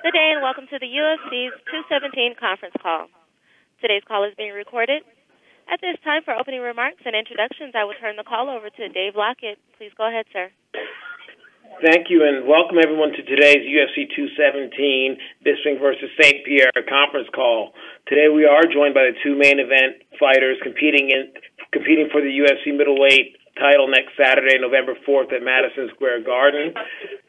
Good day and welcome to the UFC's 217 conference call. Today's call is being recorded. At this time, for opening remarks and introductions, I will turn the call over to Dave Lockett. Please go ahead, sir. Thank you, and welcome everyone to today's UFC 217 Bisping versus St. Pierre conference call. Today we are joined by the two main event fighters competing for the UFC middleweight title next Saturday, November 4th at Madison Square Garden.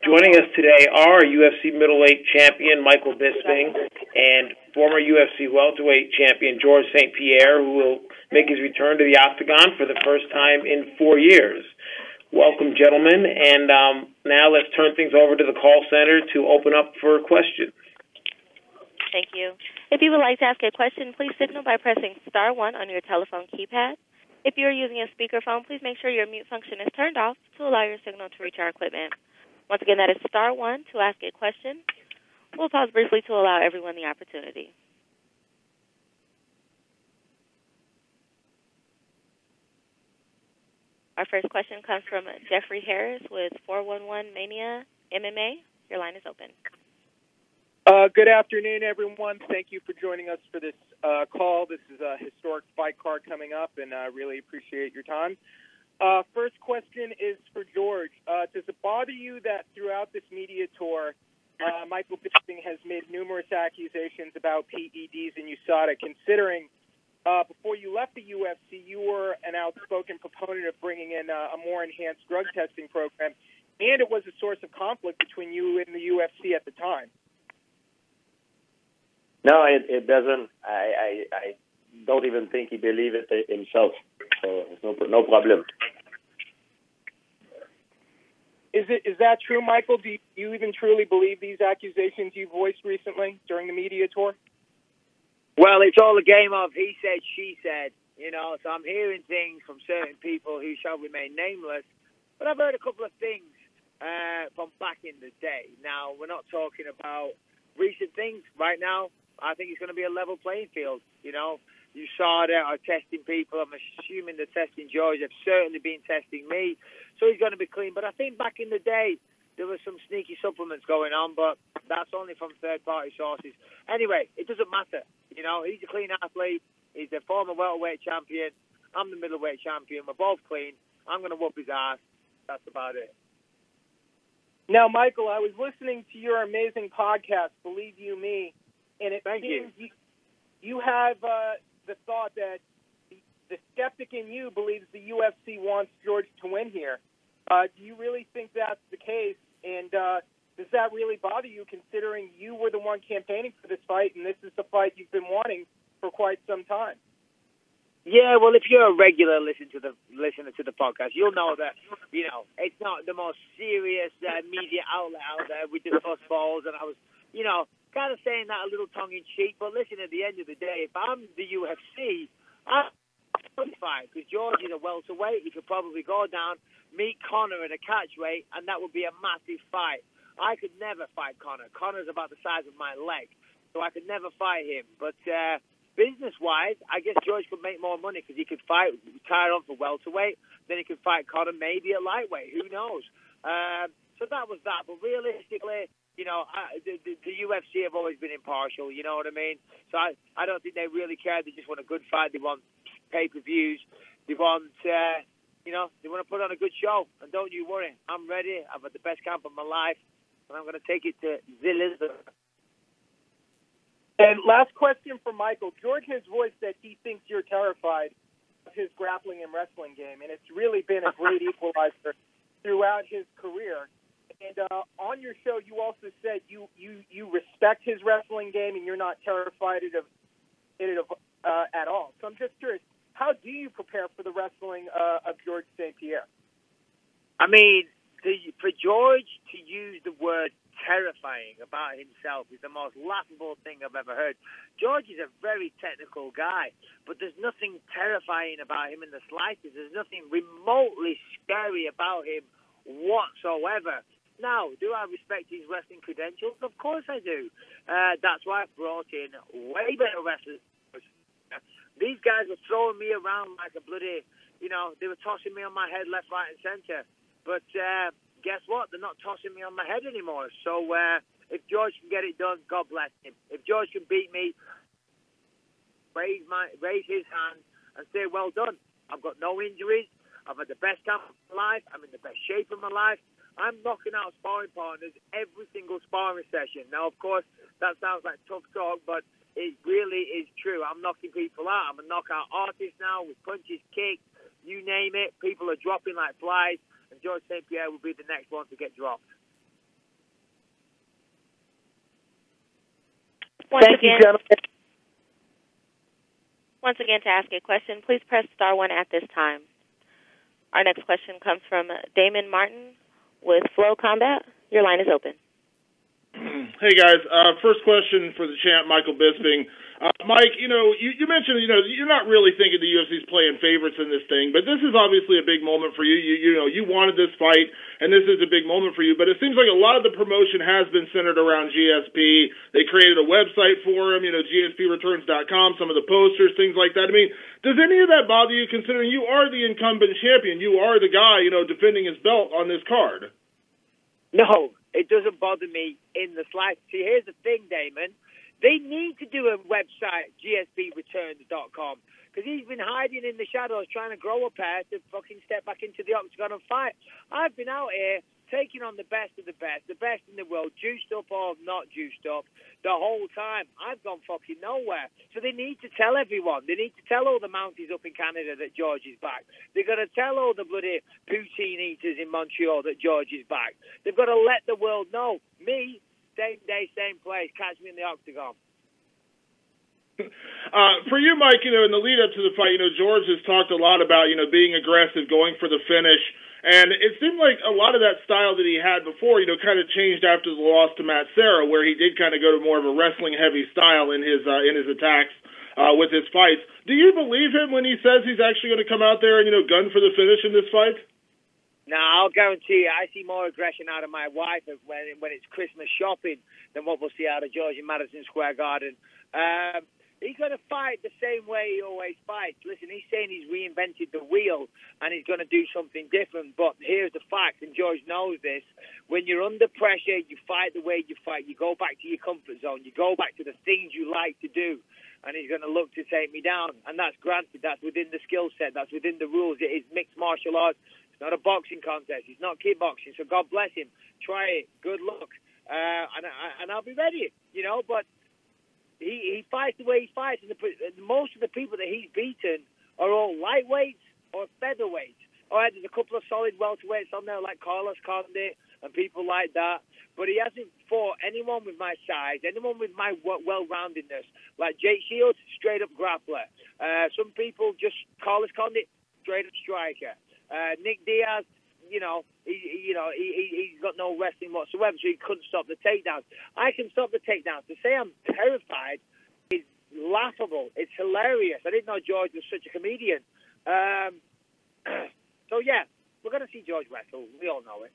Joining us today are UFC middleweight champion Michael Bisping and former UFC welterweight champion George St. Pierre, who will make his return to the octagon for the first time in 4 years. Welcome, gentlemen, and now let's turn things over to the call center to open up for questions. Thank you. If you would like to ask a question, please signal by pressing star 1 on your telephone keypad. If you are using a speakerphone, please make sure your mute function is turned off to allow your signal to reach our equipment. Once again, that is star 1 to ask a question. We'll pause briefly to allow everyone the opportunity. Our first question comes from Jeffrey Harris with 411 Mania MMA. Your line is open. Good afternoon, everyone. Thank you for joining us for this call. This is a historic fight card coming up, and I really appreciate your time. First question is for George. Does it bother you that throughout this media tour, Michael Bisping has made numerous accusations about PEDs and USADA, considering before you left the UFC, you were an outspoken proponent of bringing in a more enhanced drug testing program, and it was a source of conflict between you and the UFC at the time? No, it doesn't. I don't even think he believes it himself. So no problem. Is that true, Michael? Do you even truly believe these accusations you voiced recently during the media tour? Well, it's all a game of he said, she said, so I'm hearing things from certain people who shall remain nameless, but I've heard a couple of things from back in the day. Now, we're not talking about recent things right now. I think it's going to be a level playing field. You saw that are testing people. I'm assuming they're testing George. They've certainly been testing me. So he's going to be clean. But I think back in the day, there were some sneaky supplements going on, but that's only from third-party sources. Anyway, it doesn't matter. He's a clean athlete. He's a former welterweight champion. I'm the middleweight champion. We're both clean. I'm going to whoop his ass. That's about it. Now, Michael, I was listening to your amazing podcast, Believe You Me, and it seems you have the thought that the skeptic in you believes the UFC wants George to win here. Do you really think that's the case? And does that really bother you, considering you were the one campaigning for this fight, and this is the fight you've been wanting for quite some time? Yeah, well, if you're a regular listener to the podcast, you'll know that it's not the most serious media outlet out there. We discuss balls, and I was kind of saying that a little tongue-in-cheek, but listen, at the end of the day, if I'm the UFC, I'm fine, because George is a welterweight. He could probably go down, meet Conor in a catchweight, and that would be a massive fight. I could never fight Conor. Conor's about the size of my leg, so I could never fight him. But business-wise, I guess George could make more money because he could retire on for welterweight, then he could fight Conor maybe at lightweight. Who knows? So that was that. But realistically, the UFC have always been impartial, you know what I mean? So I don't think they really care. They just want a good fight. They want pay-per-views. They want, they want to put on a good show. And don't you worry. I'm ready. I've had the best camp of my life. And I'm going to take it to Zillizer. And last question for Michael. George has voiced that he thinks you're terrified of his grappling and wrestling game. And it's really been a great equalizer throughout his career. And on your show, you also said you respect his wrestling game and you're not terrified of it at all. So I'm just curious, how do you prepare for the wrestling of George St. Pierre? I mean, for George to use the word terrifying about himself is the most laughable thing I've ever heard. George is a very technical guy, but there's nothing terrifying about him in the slightest. There's nothing remotely scary about him whatsoever. Now, do I respect his wrestling credentials? Of course I do. That's why I've brought in way better wrestlers. These guys were throwing me around like a bloody, they were tossing me on my head left, right, and center. But guess what? They're not tossing me on my head anymore. So if George can get it done, God bless him. If George can beat me, raise his hand and say, well done. I've got no injuries. I've had the best time of my life. I'm in the best shape of my life. I'm knocking out sparring partners every single sparring session. Now, of course, that sounds like tough talk, but it really is true. I'm knocking people out. I'm a knockout artist now with punches, kicks, you name it. People are dropping like flies, and George St. Pierre will be the next one to get dropped. Thank you, gentlemen. Once again, to ask a question, please press star 1 at this time. Our next question comes from Damon Martin with Flow Combat. Your line is open. Hey, guys. First question for the champ, Michael Bisping. Mike, you mentioned, you're not really thinking the UFC's playing favorites in this thing, but this is obviously a big moment for you. You wanted this fight, and this is a big moment for you, but it seems like a lot of the promotion has been centered around GSP. They created a website for him, GSPreturns.com, some of the posters, things like that. I mean, does any of that bother you, considering you are the incumbent champion? You are the guy, defending his belt on this card. No, it doesn't bother me in the slightest. See, here's the thing, Damon. They need to do a website, GSPreturns.com, because he's been hiding in the shadows trying to grow a pair to fucking step back into the octagon and fight. I've been out here taking on the best of the best in the world, juiced up or not juiced up, the whole time. I've gone fucking nowhere. So they need to tell everyone. They need to tell all the Mounties up in Canada that George is back. They've got to tell all the bloody poutine eaters in Montreal that George is back. They've got to let the world know. Me, same day, same place. Catch me in the octagon. For you, Mike, in the lead up to the fight, George has talked a lot about, being aggressive, going for the finish. And it seemed like a lot of that style that he had before, kind of changed after the loss to Matt Serra, where he did kind of go to more of a wrestling-heavy style in his attacks with his fights. Do you believe him when he says he's actually going to come out there and, gun for the finish in this fight? No, I'll guarantee you, I see more aggression out of my wife when it's Christmas shopping than what we'll see out of George in Madison Square Garden. He's going to fight the same way he always fights. Listen, he's saying he's reinvented the wheel and he's going to do something different. But here's the fact, and George knows this. When you're under pressure, you fight the way you fight. You go back to your comfort zone. You go back to the things you like to do. And he's going to look to take me down. And that's granted. That's within the skill set. That's within the rules. It is mixed martial arts. It's not a boxing contest. It's not kickboxing. So God bless him. Try it. Good luck. And I'll be ready, but he fights the way he fights. And most of the people that he's beaten are all lightweights or featherweights. All right, there's a couple of solid welterweights on there like Carlos Condit and people like that. But he hasn't fought anyone with my size, anyone with my well-roundedness. Like Jake Shields, straight-up grappler. Some people just, Carlos Condit, straight-up striker. Nick Diaz, he's got no wrestling whatsoever, so he couldn't stop the takedowns. I can stop the takedowns. To say I'm terrified is laughable. It's hilarious. I didn't know George was such a comedian. So, yeah, we're going to see George wrestle. We all know it.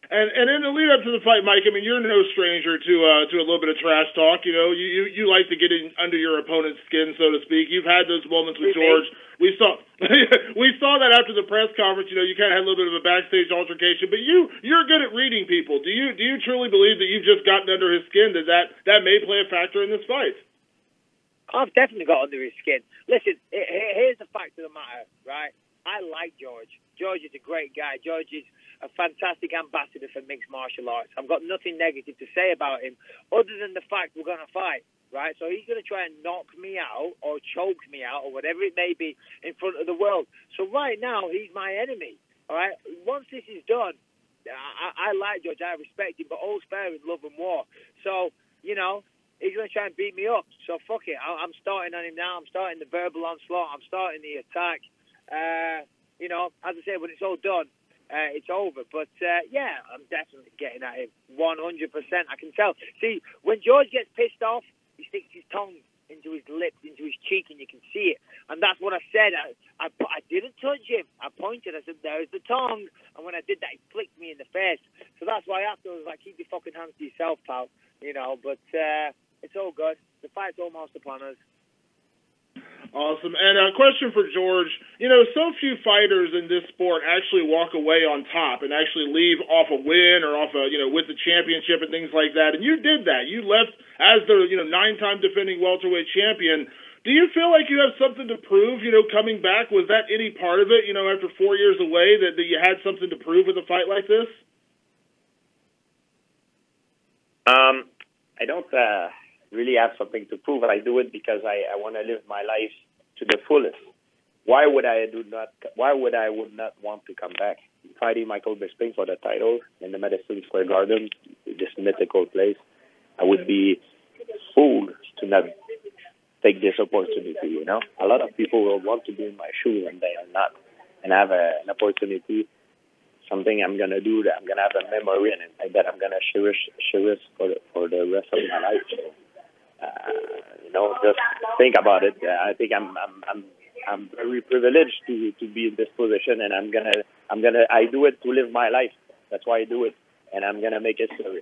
And in the lead up to the fight, Mike, I mean, you're no stranger to a little bit of trash talk. You like to get in under your opponent's skin, so to speak. You've had those moments with George. We saw that after the press conference. You kind of had a little bit of a backstage altercation. But you're good at reading people. Do you truly believe that you've just gotten under his skin? That may play a factor in this fight? I've definitely got under his skin. Listen, here's the fact of the matter, right? I like George. George is a great guy. George is a fantastic ambassador for mixed martial arts. I've got nothing negative to say about him other than the fact we're going to fight, right? So he's going to try and knock me out or choke me out or whatever it may be in front of the world. So right now, he's my enemy, all right? Once this is done, I like George. I respect him, but all's fair in love and war. So, he's going to try and beat me up. So fuck it. I'm starting on him now. I'm starting the verbal onslaught. I'm starting the attack. As I said, when it's all done, it's over. But, I'm definitely getting at him 100%. I can tell. See, when George gets pissed off, he sticks his tongue into his lips, into his cheek, and you can see it. And that's what I said. I didn't touch him. I pointed. I said, there's the tongue. And when I did that, he flicked me in the face. So that's why afterwards I was like, keep your fucking hands to yourself, pal. But it's all good. The fight's almost upon us. Awesome. And a question for George. You know, so few fighters in this sport actually walk away on top and actually leave off a win or off a, with the championship and things like that. And you did that. You left as the, 9-time defending welterweight champion. Do you feel like you have something to prove, coming back? Was that any part of it, after 4 years away, that you had something to prove with a fight like this? I don't really have something to prove. I do it because I want to live my life to the fullest. Why would I would not want to come back? Fighting Michael Bisping for the title in the Madison Square Garden, this mythical place, I would be fooled to not take this opportunity. A lot of people will want to be in my shoes and they are not, and have an opportunity. Something I'm gonna do that I'm gonna have a memory and that I'm gonna cherish for the rest of my life. So, just think about it. I think I'm very privileged to be in this position, and I do it to live my life. That's why I do it, and I'm gonna make it history.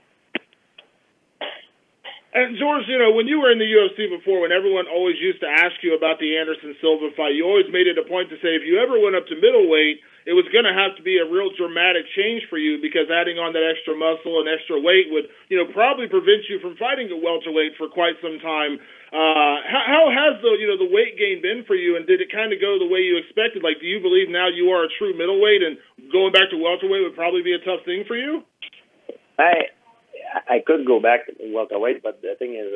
And George, when you were in the UFC before, when everyone always used to ask you about the Anderson Silva fight, you always made it a point to say if you ever went up to middleweight, it was going to have to be a real dramatic change for you because adding on that extra muscle and extra weight would, probably prevent you from fighting at welterweight for quite some time. How has the weight gain been for you, and did it kind of go the way you expected? Like, do you believe now you are a true middleweight, and going back to welterweight would probably be a tough thing for you? I could go back to welterweight, but the thing is,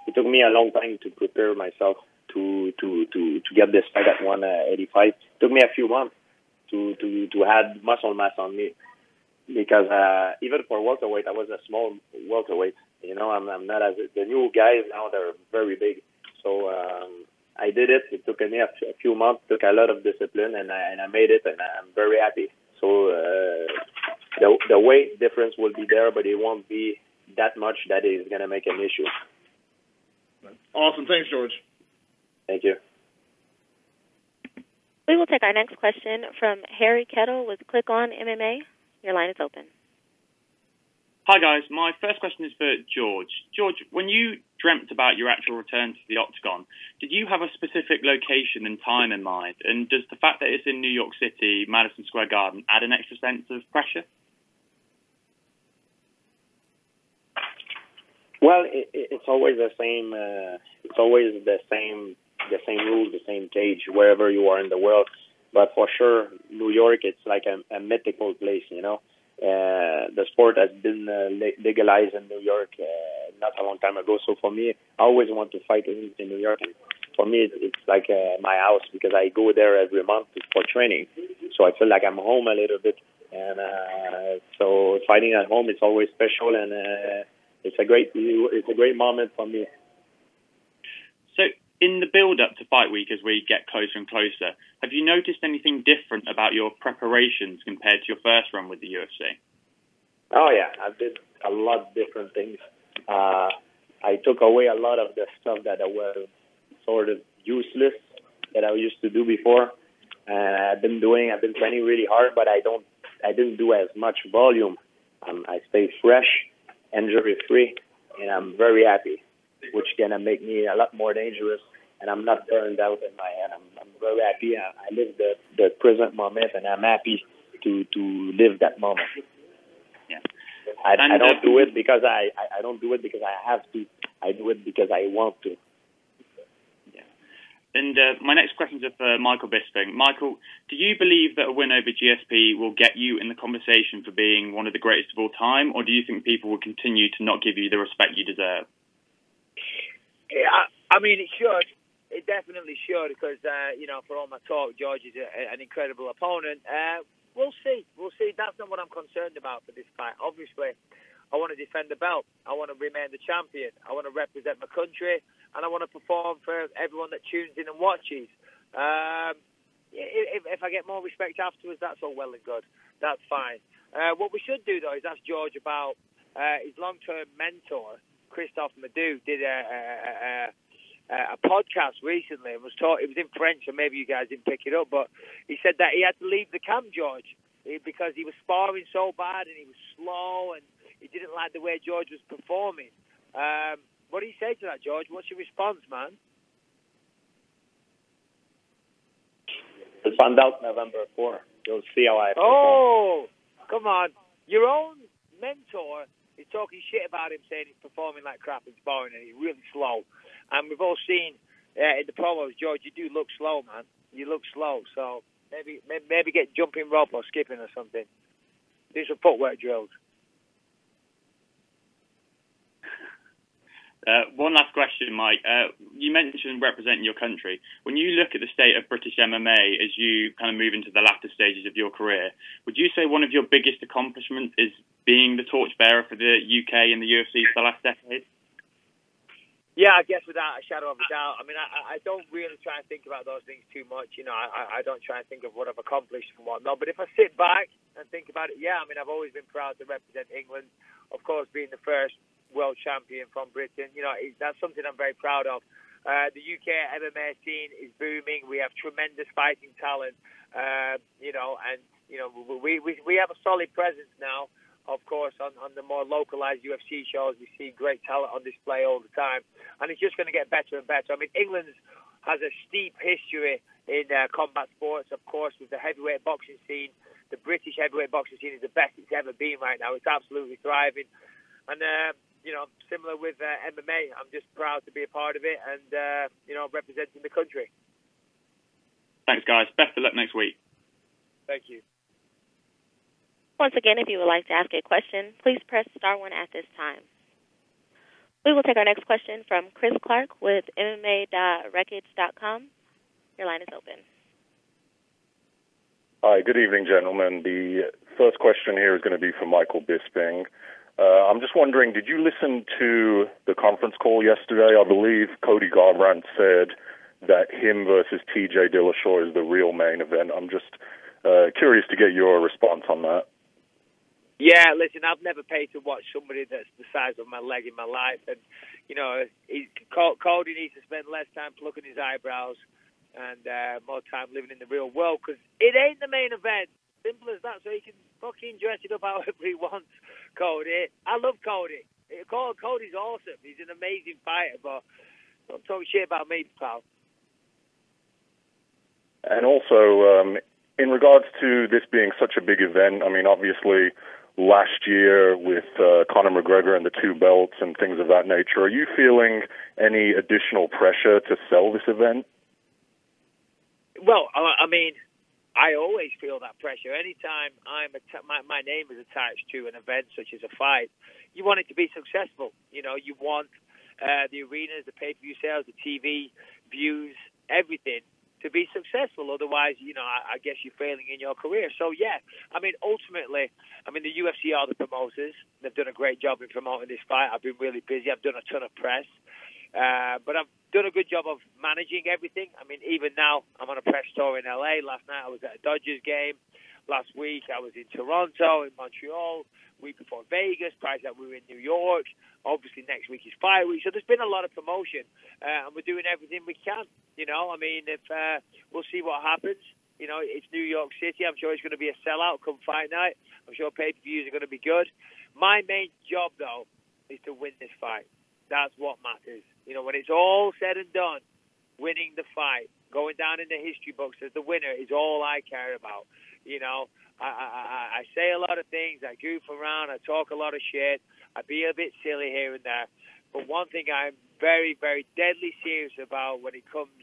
it took me a long time to prepare myself to get this fight at 185. It took me a few months to add muscle mass on me because even for welterweight, I was a small welterweight. I'm not as the new guys now. They're very big, so I did it. It took me a few months. Took a lot of discipline, and I made it, and I'm very happy. So. The weight difference will be there, but it won't be that much that is going to make an issue. Awesome. Thanks, George. Thank you. We will take our next question from Harry Kettle with Click On MMA. Your line is open. Hi, guys. My first question is for George. George, when you dreamt about your actual return to the Octagon, did you have a specific location and time in mind? And does the fact that it's in New York City, Madison Square Garden, add an extra sense of pressure? Well, it's always the same. It's always the same rules, the same cage wherever you are in the world. But for sure, New York, it's like a mythical place. The sport has been legalized in New York not a long time ago. So for me, I always want to fight in New York. And for me, it's like my house because I go there every month for training. So I feel like I'm home a little bit. And so fighting at home, it's always special, and it's a great moment for me. So in the build-up to fight week, as we get closer and closer, have you noticed anything different about your preparations compared to your first run with the UFC? Oh, yeah. I did a lot of different things. I took away a lot of the stuff that was sort of useless that I used to do before. I've been training really hard, but I didn't do as much volume. I stay fresh, injury-free, and I'm very happy, which is going to make me a lot more dangerous, and I'm not burned out in my head. I'm very happy. I live the present moment, and I'm happy to live that moment. Yeah. I don't do it because I don't do it because I have to. I do it because I want to. Yeah. And my next question is for Michael Bisping. Michael, do you believe that a win over GSP will get you in the conversation for being one of the greatest of all time, or do you think people will continue to not give you the respect you deserve? Yeah, I mean, it should. It definitely should because, for all my talk, George is an incredible opponent. We'll see. That's not what I'm concerned about for this fight. Obviously, I want to defend the belt. I want to remain the champion. I want to represent my country, and I want to perform for everyone that tunes in and watches. If I get more respect afterwards, that's all well and good. That's fine. What we should do, though, is ask George about his long-term mentor, Christophe Madou, did a podcast recently and it was in French, so maybe you guys didn't pick it up, but he said that he had to leave the camp, George, because he was sparring so bad and he was slow and he didn't like the way George was performing. What do you say to that, George? What's your response, man? We'll find out November 4. You'll see how I perform. Oh, come on. Your own mentor is talking shit about him, saying he's performing like crap, it's boring, and he's really slow. And we've all seen in the promos, George, you do look slow, man. You look slow, so maybe get jumping rope or skipping or something. Do some footwork drills. One last question, Mike. You mentioned representing your country. When you look at the state of British MMA as you kind of move into the latter stages of your career, would you say one of your biggest accomplishments is being the torchbearer for the UK and the UFC for the last decade? Yeah, I guess without a shadow of a doubt. I mean, I don't really try and think about those things too much. You know, I don't try and think of what I've accomplished and whatnot. But if I sit back and think about it, yeah, I mean, I've always been proud to represent England. Of course, being the first world champion from Britain, you know, that's something I'm very proud of. The UK MMA scene is booming. We have tremendous fighting talent, you know, and, you know, we have a solid presence now. Of course, on the more localized UFC shows, we see great talent on display all the time. And it's just going to get better and better. I mean, England has a steep history in combat sports, of course, with the heavyweight boxing scene. The British heavyweight boxing scene is the best it's ever been right now. It's absolutely thriving. And, you know, similar with MMA, I'm just proud to be a part of it and, you know, representing the country. Thanks, guys. Best of luck next week. Thank you. Once again, if you would like to ask a question, please press star 1 at this time. We will take our next question from Chris Clark with MMA.Records.com. Your line is open. Hi, good evening, gentlemen. The first question here is going to be for Michael Bisping. I'm just wondering, did you listen to the conference call yesterday? I believe Cody Garbrandt said that him versus TJ Dillashaw is the real main event. I'm just curious to get your response on that. Yeah, listen, I've never paid to watch somebody that's the size of my leg in my life. And, you know, Cody needs to spend less time plucking his eyebrows and more time living in the real world, because it ain't the main event. Simple as that. So he can fucking dress it up however he wants, Cody. I love Cody. Cody's awesome. He's an amazing fighter, but don't talk shit about me, pal. And also, in regards to this being such a big event, I mean, obviously, last year with Conor McGregor and the 2 belts and things of that nature, are you feeling any additional pressure to sell this event? Well, I mean, I always feel that pressure. Anytime my name is attached to an event such as a fight, you want it to be successful. You know, you want the arenas, the pay-per-view sales, the TV views, everything to be successful. Otherwise, you know, I guess you're failing in your career. So, yeah, I mean, ultimately, I mean, the UFC are the promoters. They've done a great job in promoting this fight. I've been really busy. I've done a ton of press. But I've done a good job of managing everything. I mean, even now, I'm on a press tour in LA. Last night, I was at a Dodgers game. Last week, I was in Toronto, in Montreal. Week before Vegas. Prior to that, we were in New York. Obviously, next week is fight week. So there's been a lot of promotion, and we're doing everything we can. You know, I mean, if we'll see what happens. You know, it's New York City. I'm sure it's going to be a sellout come fight night. I'm sure pay-per-views are going to be good. My main job, though, is to win this fight. That's what matters. You know, when it's all said and done, winning the fight, going down in the history books as the winner is all I care about. You know, I say a lot of things. I goof around. I talk a lot of shit. I be a bit silly here and there. But one thing I'm very, very deadly serious about when it comes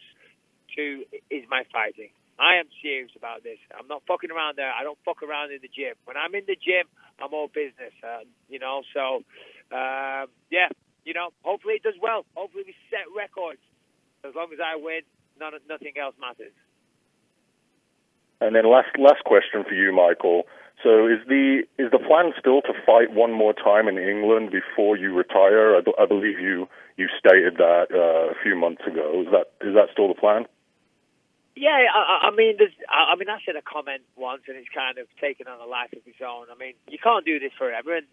to is my fighting. I am serious about this. I'm not fucking around there. I don't fuck around in the gym. When I'm in the gym, I'm all business. You know, so, yeah, you know, hopefully it does well. Hopefully we set records. As long as I win, nothing else matters. And then last question for you, Michael. So is the plan still to fight one more time in England before you retire? I believe you stated that a few months ago. Is that still the plan? Yeah, I mean, I said a comment once, and it's kind of taken on a life of its own. I mean, you can't do this forever, and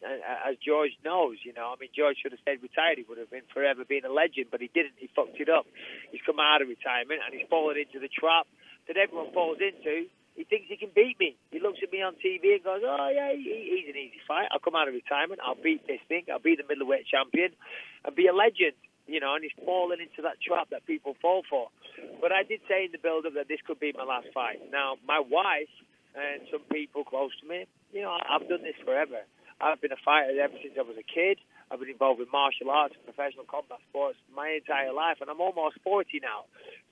as George knows, you know, I mean, George should have stayed retired. He would have been forever being a legend, but he didn't. He fucked it up. He's come out of retirement, and he's fallen into the trap that everyone falls into. He thinks he can beat me. He looks at me on TV and goes, oh, yeah, he's an easy fight. I'll come out of retirement. I'll beat Bisping. I'll be the middleweight champion and be a legend. and he's fallen into that trap that people fall for. But I did say in the build-up that this could be my last fight. Now, my wife and some people close to me, I've done this forever. I've been a fighter ever since I was a kid. I've been involved with martial arts and professional combat sports my entire life, and I'm almost 40 now.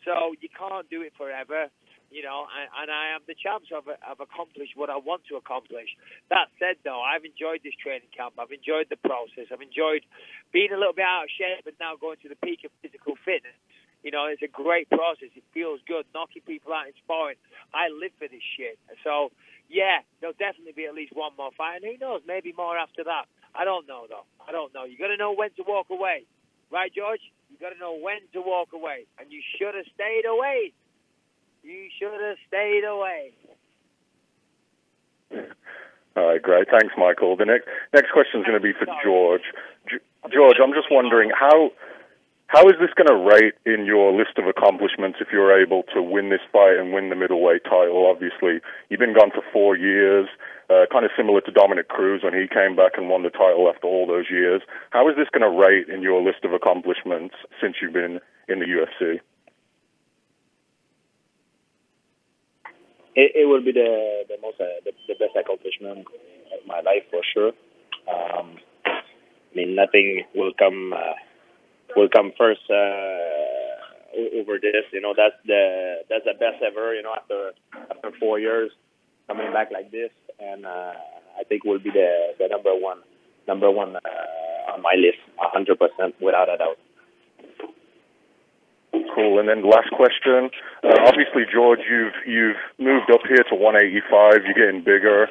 So you can't do it forever, and I am the champ, so I've accomplished what I want to accomplish. That said, though, I've enjoyed this training camp. I've enjoyed the process. I've enjoyed being a little bit out of shape, but now going to the peak of physical fitness. It's a great process. It feels good, knocking people out in sparring. I live for this shit. So, yeah, there'll definitely be at least one more fight. And who knows, maybe more after that. I don't know, though. I don't know. You got to know when to walk away. Right, George? You got to know when to walk away. And you should have stayed away. You should have stayed away. All right, great. Thanks, Michael. The next question is going to be for George. George, I'm just wondering, how is this going to rate in your list of accomplishments if you're able to win this fight and win the middleweight title? Obviously, you've been gone for 4 years, kind of similar to Dominic Cruz when he came back and won the title after all those years. How is this going to rate in your list of accomplishments since you've been in the UFC? It will be the best accomplishment of my life for sure. Nothing will come first over this. That's the best ever. After 4 years coming back like this, and I think will be the number one on my list, 100% without a doubt. Cool. And then last question. Obviously, George, you've moved up here to 185. You're getting bigger.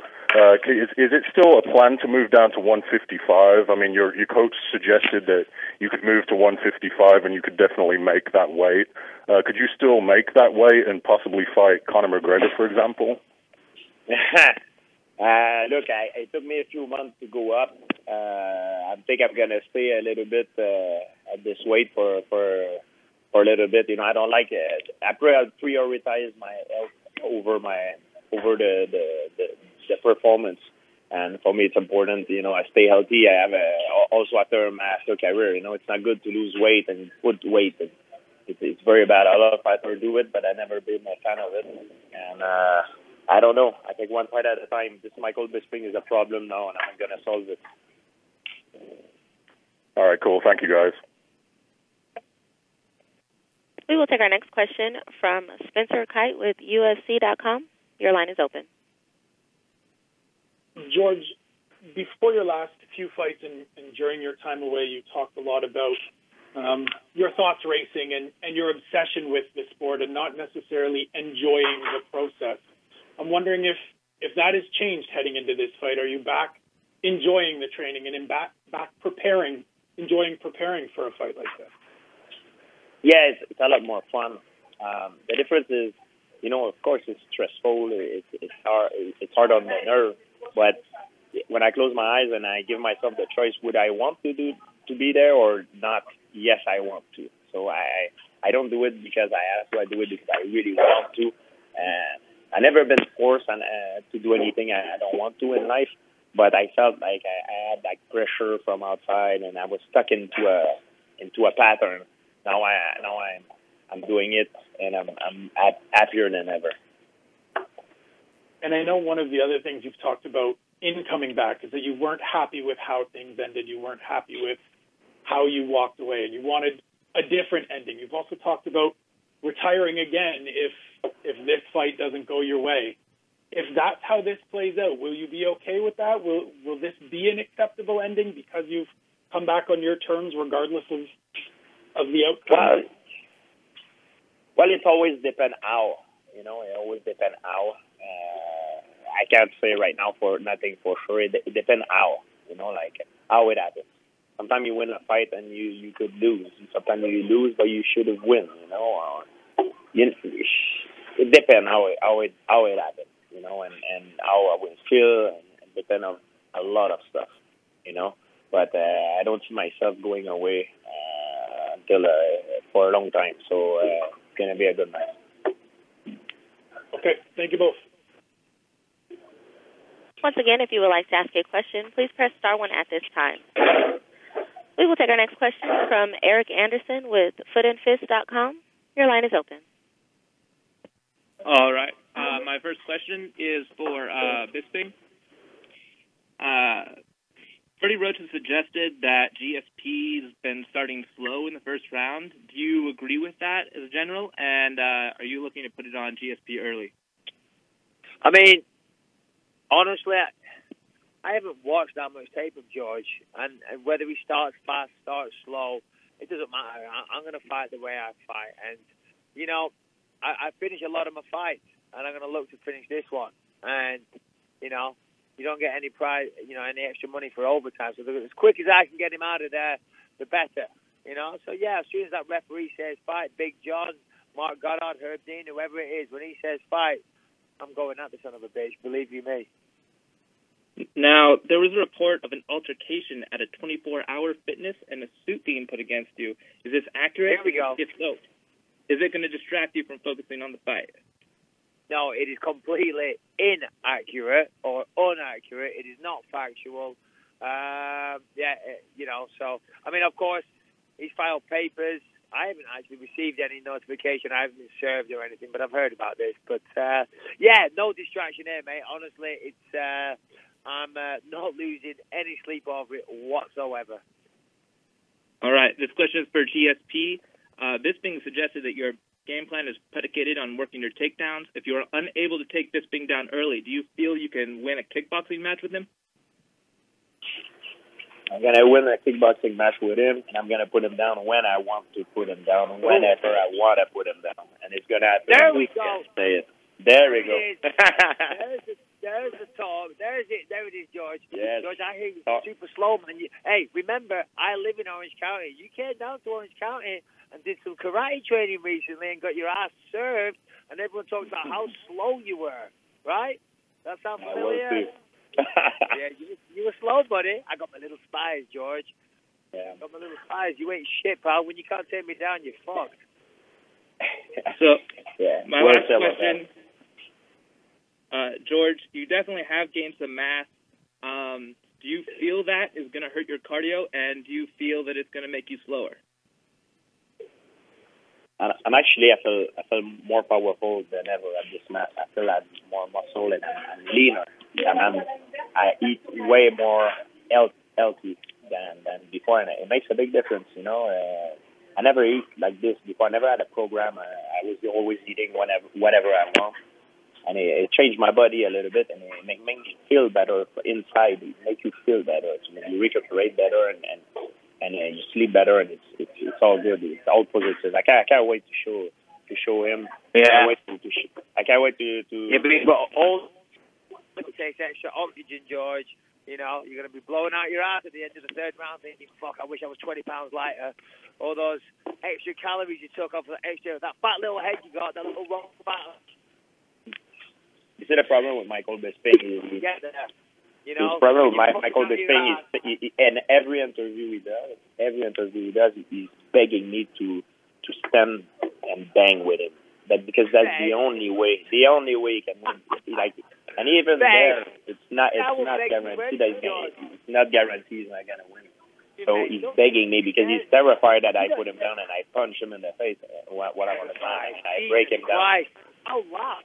Is it still a plan to move down to 155? I mean, your coach suggested that you could move to 155 and you could definitely make that weight. Could you still make that weight and possibly fight Conor McGregor, for example? Look, it took me a few months to go up. I think I'm going to stay a little bit at this weight for a little bit. I don't like it. I prioritize my health over the performance, and for me it's important. I stay healthy. I have also after my career. It's not good to lose weight and put weight. It's very bad. A lot of fighters do it, but I never been a fan of it. And I don't know. I take one fight at a time. This Michael Bisping is a problem now, and I'm gonna solve it. All right, cool. Thank you, guys. We will take our next question from Spencer Kite with UFC.com. Your line is open. George, before your last few fights and during your time away, you talked a lot about your thoughts racing and your obsession with the sport and not necessarily enjoying the process. I'm wondering if that has changed heading into this fight. Are you back enjoying the training and back enjoying preparing for a fight like this? Yeah, it's a lot more fun. The difference is, of course, it's stressful. It's hard on the nerve. But when I close my eyes and I give myself the choice, would I want to be there or not? Yes, I want to. So I don't do it because I have to. I do it because I really want to. I never been forced to do anything I don't want to in life. But I felt like I had like pressure from outside, and I was stuck into a pattern. Now I'm doing it, and I'm happier than ever. And I know one of the other things you've talked about in coming back is that you weren't happy with how things ended. You weren't happy with how you walked away, and you wanted a different ending. You've also talked about retiring again if this fight doesn't go your way. If that's how this plays out, will you be okay with that? Will this be an acceptable ending because you've come back on your terms regardless of the outcome? Well, it always depends how. It always depends how. I can't say right now for nothing for sure. It depends how. How it happens. Sometimes you win a fight and you could lose. Sometimes you lose, but you should have won. It depends how it happens. And how I will feel, and it depends on a lot of stuff. But I don't see myself going away until for a long time. So it's gonna be a good night. Okay, thank you both. Once again, if you would like to ask a question, please press star 1 at this time. We will take our next question from Eric Anderson with footandfist.com. Your line is open. All right. My first question is for Bisping. Freddie Roach has suggested that GSP's been starting slow in the first round. Do you agree with that as a general? And are you looking to put it on GSP early? I mean, honestly, I haven't watched that much tape of George, and whether he starts fast, starts slow, it doesn't matter. I'm going to fight the way I fight, and you know, I finish a lot of my fights, and I'm going to look to finish this one. And you know, you don't get any prize, you know, any extra money for overtime. So as quick as I can get him out of there, the better. You know, so yeah, as soon as that referee says fight, Big John, Mark Goddard, Herb Dean, whoever it is, when he says fight, I'm going at the son of a bitch. Believe you me. Now, there was a report of an altercation at a 24-hour fitness and a suit being put against you. Is this accurate? Here we go. If so, is it going to distract you from focusing on the fight? No, it is completely inaccurate or inaccurate. It is not factual. You know, so, I mean, of course, he's filed papers. I haven't actually received any notification. I haven't been served or anything, but I've heard about this. But, yeah, no distraction here, mate. Honestly, it's I'm not losing any sleep over it whatsoever. All right. This question is for GSP. Bisping suggested that your game plan is predicated on working your takedowns. If you are unable to take Bisping down early, do you feel you can win a kickboxing match with him? I'm going to win a kickboxing match with him, and I'm going to put him down when I want to put him down, whenever I want to put him down. And it's going to happen. There we go. Say it. There we go. There's the talk. There it is, George. Yes. George, I hear you super slow, man. Hey, remember, I live in Orange County. You came down to Orange County and did some karate training recently and got your ass served, and everyone talks about how slow you were, right? That sounds familiar? I was too. Yeah, you were slow, buddy. I got my little spies, George. Yeah. I got my little spies. You ain't shit, pal. When you can't take me down, you're fucked. So, yeah. My last question, George, you definitely have gained some mass. Do you feel that is going to hurt your cardio, and do you feel that it's going to make you slower? I'm actually, I feel more powerful than ever at this match. I feel I have more muscle and I'm leaner. And I eat way more healthy than before, and it makes a big difference, you know. I never eat like this before. I never had a program. I was always eating whatever I want. And it changed my body a little bit, and it made me feel better inside. It makes you feel better. So you recuperate better, and you sleep better, and it's all good. It's all positive. I can't wait to show him. Yeah. I can't wait to. Yeah, but all it takes extra oxygen, George. You know, you're going to be blowing out your ass at the end of the third round, thinking, "Fuck, I wish I was 20 pounds lighter." All those extra calories you took off that fat little head you got, that little roll fat. You see the problem with Michael Bisping? Get there. You know, the problem with Michael Bisping is, in every interview he does, he's begging me to stand and bang with him. But because that's the only way he can win. And even there, it's not guaranteed that it's not guaranteed he's not gonna win. So he's begging me because he's terrified that I put him down and I punch him in the face. What I want to do, I break him down. Oh wow.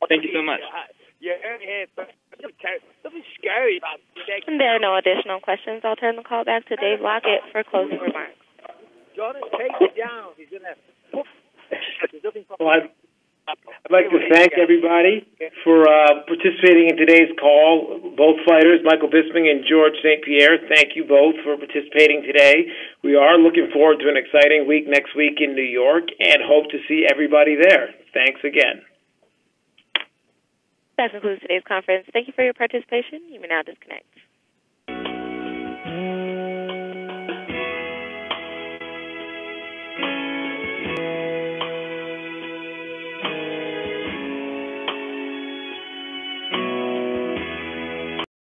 Thank you so much. Something scary about it. There are no additional questions. I'll turn the call back to Dave Lockett for closing remarks. Jonathan, take it down. He's going to... Well, I'd like to thank everybody for participating in today's call. Both fighters, Michael Bisping and George St. Pierre, thank you both for participating today. We are looking forward to an exciting week next week in New York and hope to see everybody there. Thanks again. That concludes today's conference. Thank you for your participation. You may now disconnect.